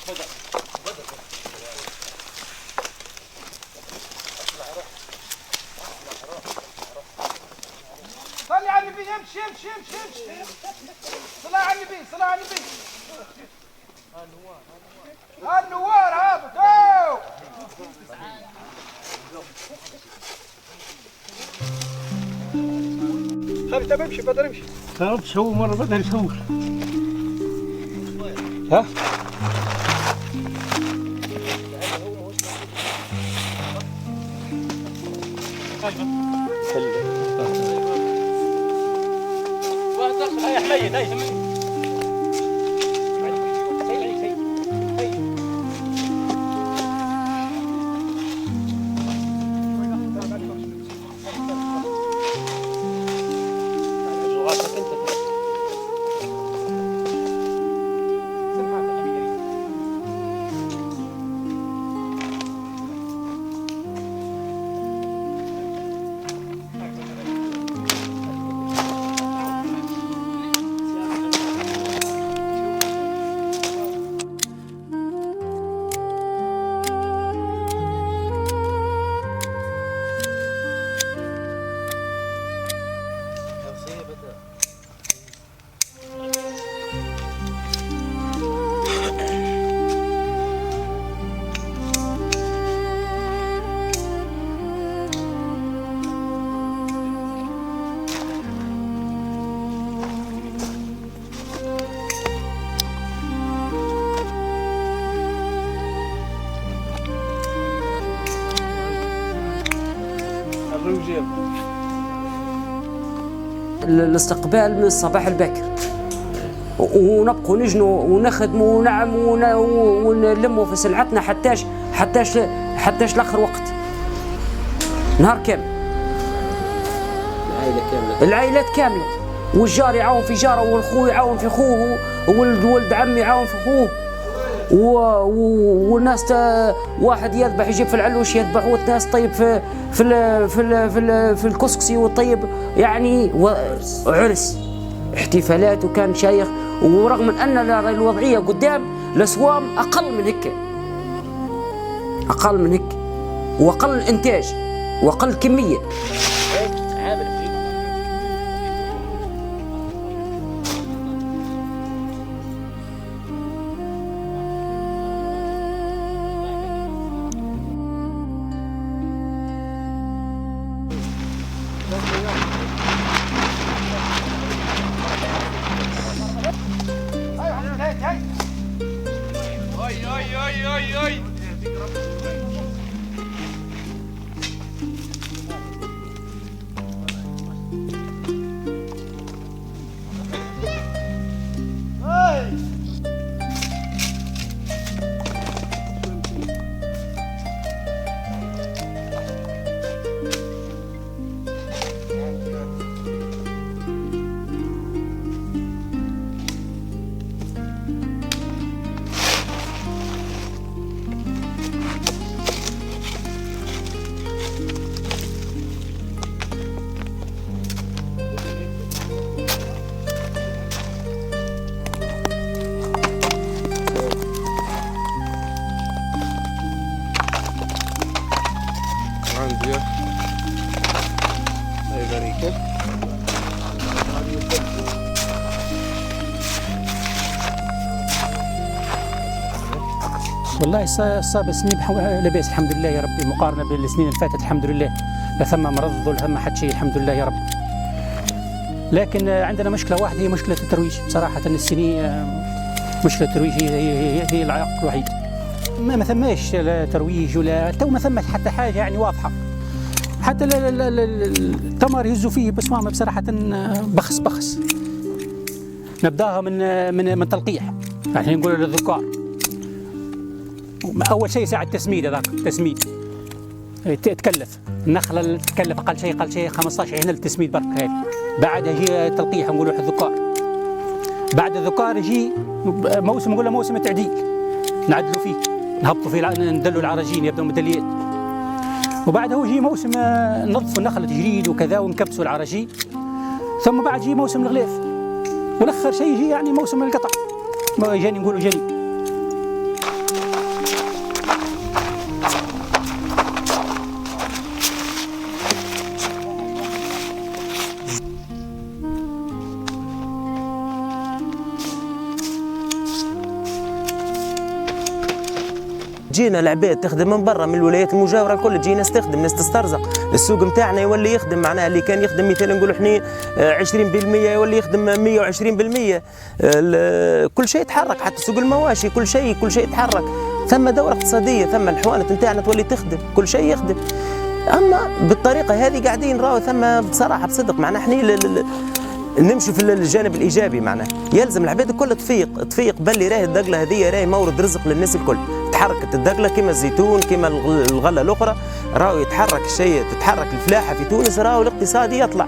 صلي على النبي. امشي امشي امشي امشي. صلاه على النبي صلاه على النبي. النوار هابط. خلي تبي امشي بدر امشي. تعرف شو مرة بدر يصور. ها؟ هاي حميد هاي حميد. الاستقبال من الصباح الباكر، ونبقوا نجنوا ونخدموا ونعموا ونلموا في سلعتنا حتىش لاخر وقت، نهار كامل. العائلات كامله، والجار يعاون في جاره، والخو يعاون في خوه، وولد عمي يعاون في خوه، والناس واحد يذبح يجيب في العلوش يذبح، والناس طيب في الكسكسي، والطيب يعني عرس احتفالات، وكان شايخ. ورغم من ان الوضعيه قدام الاسوام اقل من هيك، واقل انتاج واقل كميه. والله صار سنين لاباس الحمد لله يا ربي، مقارنه بالسنين اللي فاتت الحمد لله، لا ثم مرض ولا ثم حد شيء الحمد لله يا رب. لكن عندنا مشكله واحده، هي مشكله الترويج. صراحه السنين مشكله الترويج هي العائق الوحيد. ما ثماش لا ترويج ولا تو ما ثماش حتى حاجه يعني واضحه. حتى التمر يهزوا فيه بصمامه بصراحه بخس. نبداها من تلقيح، يعني نقول للذكار. اول شيء ساعه التسميد، هذاك التسميد تكلف النخله، تكلف اقل شيء 15 هنا التسميد برك هيك. بعدها يجي تلقيح نقولوا الذكار. بعد الذكار يجي موسم نقول له موسم التعديل، نعدلوا فيه، نهبطوا فيه، ندلوا العراجين يبدأوا مدليات. وبعدها يجي موسم ننظفوا النخله تجريد وكذا ونكبسوا العراجين. ثم بعد يجي موسم الغلاف، والاخر شيء يجي يعني موسم القطع، جاني نقولوا جاني. تجينا العباد تخدم من برا من الولايات المجاوره الكل، تجي ناس تخدم، ناس تسترزق، السوق نتاعنا يولي يخدم، معناها اللي كان يخدم مثلا نقولوا احنا 20% يولي يخدم 120%. كل شيء يتحرك، حتى سوق المواشي كل شيء يتحرك، ثم دوره اقتصاديه، ثم الحوانت نتاعنا تولي تخدم، كل شيء يخدم. اما بالطريقه هذه قاعدين راهو ثم بصراحه بصدق معناها احنا نمشي في الجانب الايجابي، معناها يلزم العباد الكل تفيق باللي راهي الدقله هذه راهي مورد رزق للناس الكل. تحركت الدقله كما الزيتون كما الغله الاخرى، راهو يتحرك الشيء، تتحرك الفلاحه في تونس، راهو الاقتصاد يطلع.